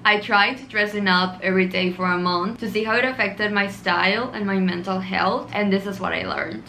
I tried dressing up every day for a month to see how it affected my style and my mental health, and this is what I learned.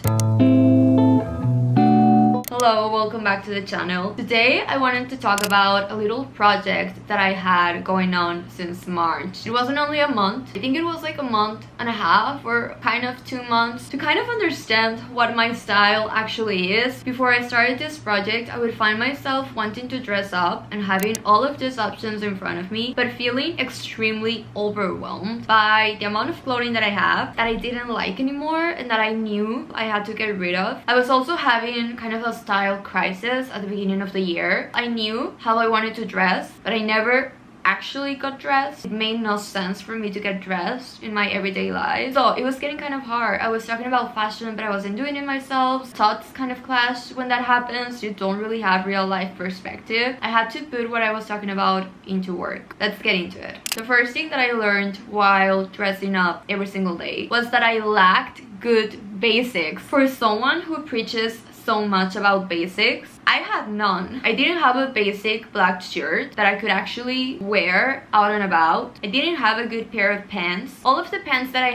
Hello, welcome back to the channel. Today I wanted to talk about a little project that I had going on since March. It wasn't only a month, I think it was like a month and a half or kind of 2 months to kind of understand what my style actually is. Before I started this project, I would find myself wanting to dress up and having all of these options in front of me, but feeling extremely overwhelmed by the amount of clothing that I have that I didn't like anymore and that I knew I had to get rid of. I was also having kind of a style crisis at the beginning of the year. I knew how I wanted to dress, but I never actually got dressed. It made no sense for me to get dressed in my everyday life, so it was getting kind of hard. I was talking about fashion, but I wasn't doing it myself. Thoughts kind of clash when that happens. You don't really have real life perspective. I had to put what I was talking about into work. Let's get into it. The first thing that I learned while dressing up every single day was that I lacked good basics. For someone who preaches so much about basics, I had none. I didn't have a basic black shirt that I could actually wear out and about. I didn't have a good pair of pants. All of the pants that I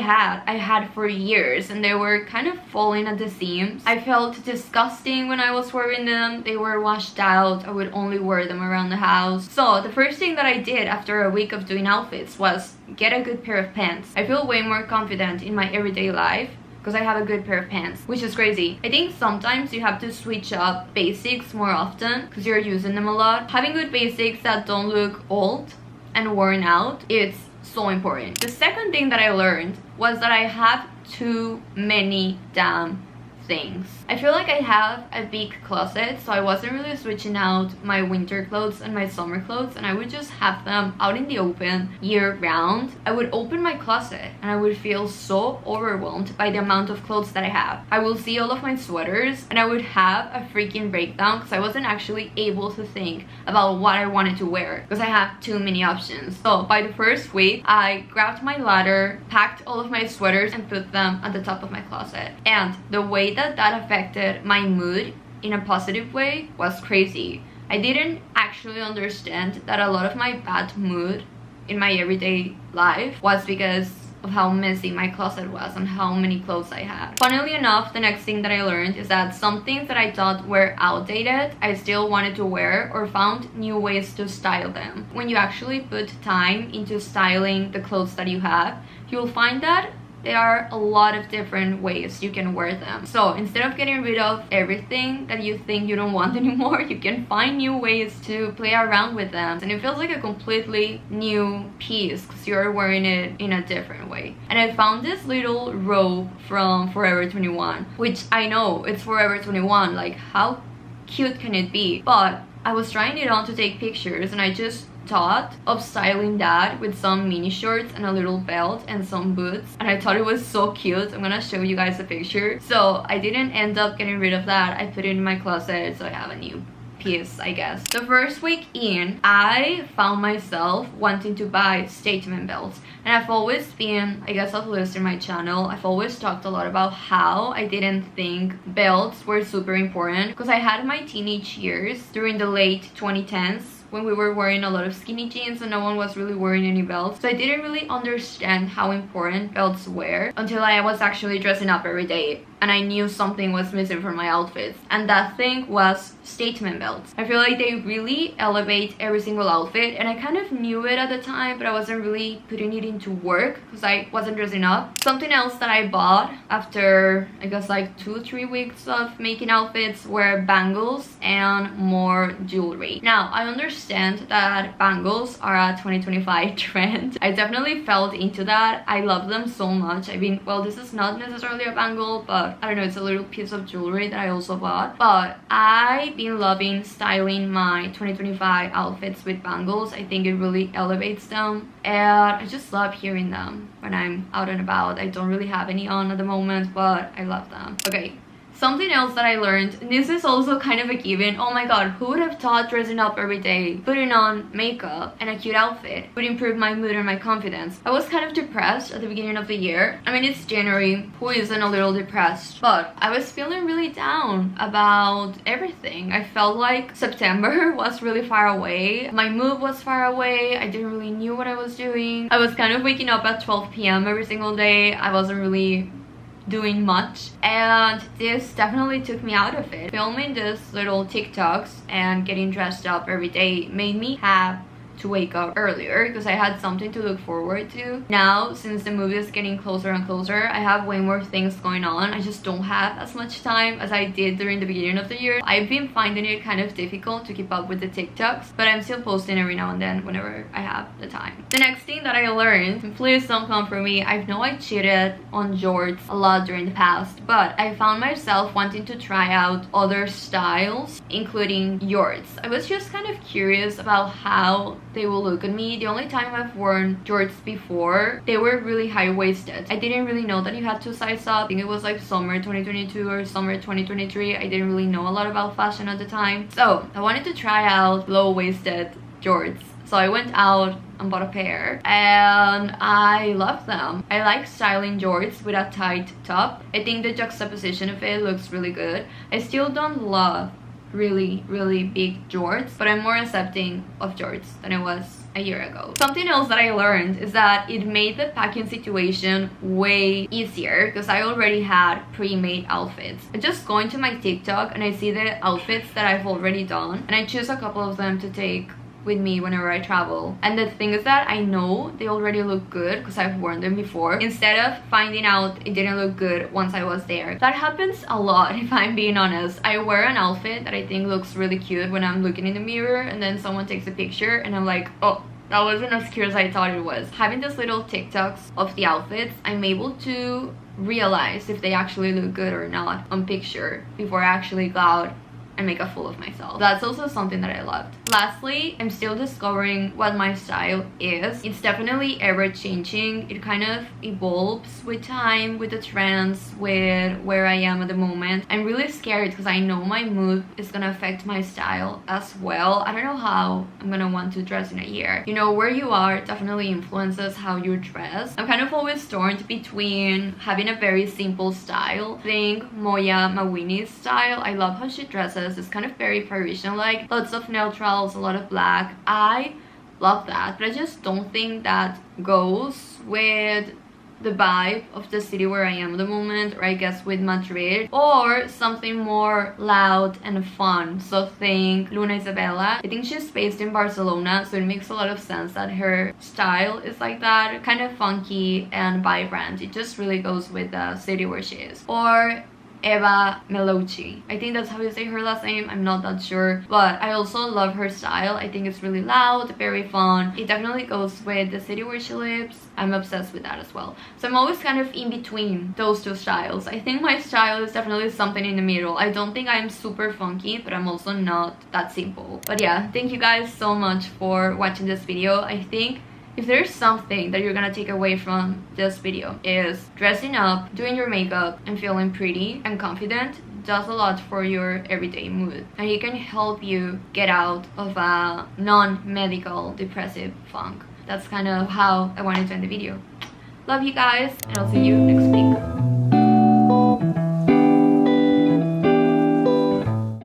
had for years, and they were kind of falling at the seams. I felt disgusting when I was wearing them. They were washed out. I would only wear them around the house. So the first thing that I did after a week of doing outfits was get a good pair of pants. I feel way more confident in my everyday life because I have a good pair of pants, which is crazy. I think sometimes you have to switch up basics more often because you're using them a lot. Having good basics that don't look old and worn out, it's so important. The second thing that I learned was that I have too many damn things. I feel like I have a big closet, so I wasn't really switching out my winter clothes and my summer clothes, and I would just have them out in the open year round. I would open my closet and I would feel so overwhelmed by the amount of clothes that I have. I will see all of my sweaters and I would have a freaking breakdown because I wasn't actually able to think about what I wanted to wear because I have too many options. So by the first week, I grabbed my ladder, packed all of my sweaters and put them at the top of my closet. And the way that affected my mood in a positive way was crazy. I didn't actually understand that a lot of my bad mood in my everyday life was because of how messy my closet was and how many clothes I had. Funnily enough, the next thing that I learned is that some things that I thought were outdated, I still wanted to wear or found new ways to style them. When you actually put time into styling the clothes that you have, you'll find that there are a lot of different ways you can wear them. So instead of getting rid of everything that you think you don't want anymore, you can find new ways to play around with them, and it feels like a completely new piece because you're wearing it in a different way. And I found this little robe from Forever 21, which I know it's Forever 21, like how cute can it be? But I was trying it on to take pictures and I just thought of styling that with some mini shorts and a little belt and some boots, and I thought it was so cute. I'm gonna show you guys a picture. So I didn't end up getting rid of that. I put it in my closet, so I have a new piece, I guess. The first week in, I found myself wanting to buy statement belts, and I've always been, I guess I've listed my channel, I've always talked a lot about how I didn't think belts were super important because I had my teenage years during the late 2010s when we were wearing a lot of skinny jeans and no one was really wearing any belts. So I didn't really understand how important belts were until I was actually dressing up every day and I knew something was missing from my outfits, and that thing was statement belts. I feel like they really elevate every single outfit, and I kind of knew it at the time, but I wasn't really putting it into work because I wasn't dressing up. Something else that I bought after I guess like 2-3 weeks of making outfits were bangles and more jewelry. Now I understand that bangles are a 2025 trend. I definitely felt into that. I love them so much. I mean, well, this is not necessarily a bangle, but I don't know, it's a little piece of jewelry that I also bought. But I've been loving styling my 2025 outfits with bangles. I think it really elevates them, and I just love hearing them when I'm out and about. I don't really have any on at the moment, but I love them. Okay, Something else that I learned, and this is also kind of a given, oh my god, who would have thought dressing up every day, putting on makeup and a cute outfit would improve my mood and my confidence. I was kind of depressed at the beginning of the year. I mean, it's January, who isn't a little depressed? But I was feeling really down about everything. I felt like September was really far away. My mood was far away. I didn't really knew what I was doing. I was kind of waking up at 12 p.m. every single day. I wasn't really doing much, and this definitely took me out of it. Filming this little TikToks and getting dressed up every day made me have to wake up earlier because I had something to look forward to. Now, since the movie is getting closer and closer, I have way more things going on. I just don't have as much time as I did during the beginning of the year. I've been finding it kind of difficult to keep up with the TikToks, but I'm still posting every now and then whenever I have the time. The next thing that I learned, and please don't come for me, I know I cheated on jorts a lot during the past, but I found myself wanting to try out other styles, including jorts. I was just kind of curious about how they will look on me. The only time I've worn jorts before, they were really high-waisted. I didn't really know that you had to size up. I think it was like summer 2022 or summer 2023. I didn't really know a lot about fashion at the time. So I wanted to try out low-waisted jorts. So I went out and bought a pair and I love them. I like styling jorts with a tight top. I think the juxtaposition of it looks really good. I still don't love really big jorts, but I'm more accepting of jorts than I was a year ago. Something else that I learned is that it made the packing situation way easier because I already had pre-made outfits. I just go into my TikTok and I see the outfits that I've already done and I choose a couple of them to take with me whenever I travel. And the thing is that I know they already look good because I've worn them before, instead of finding out it didn't look good once I was there. That happens a lot, if I'm being honest. I wear an outfit that I think looks really cute when I'm looking in the mirror, and then someone takes a picture and I'm like, oh, that wasn't as cute as I thought it was. Having these little TikToks of the outfits, I'm able to realize if they actually look good or not on picture before I actually go out and make a fool of myself. That's also something that I loved. Lastly, I'm still discovering what my style is. It's definitely ever changing. It kind of evolves with time, with the trends, with where I am at the moment. I'm really scared because I know my mood is gonna affect my style as well. I don't know how I'm gonna want to dress in a year. You know, where you are definitely influences how you dress. I'm kind of always torn between having a very simple style. Think Moya Mawini's style. I love how she dresses. It's kind of very Parisian-like, lots of neutrals, a lot of black. I love that, but I just don't think that goes with the vibe of the city where I am at the moment, or I guess with Madrid, or something more loud and fun. So think Luna Isabella. I think she's based in Barcelona, so it makes a lot of sense that her style is like that, kind of funky and vibrant. It just really goes with the city where she is. Or Eva Meloci. I think that's how you say her last name. I'm not that sure, but I also love her style. I think it's really loud, very fun. It definitely goes with the city where she lives. I'm obsessed with that as well. So I'm always kind of in between those two styles. I think my style is definitely something in the middle. I don't think I'm super funky, but I'm also not that simple. But yeah, thank you guys so much for watching this video. I think if there's something that you're gonna take away from this video, is dressing up, doing your makeup, and feeling pretty and confident does a lot for your everyday mood. And it can help you get out of a non-medical depressive funk. That's kind of how I wanted to end the video. Love you guys, and I'll see you next week.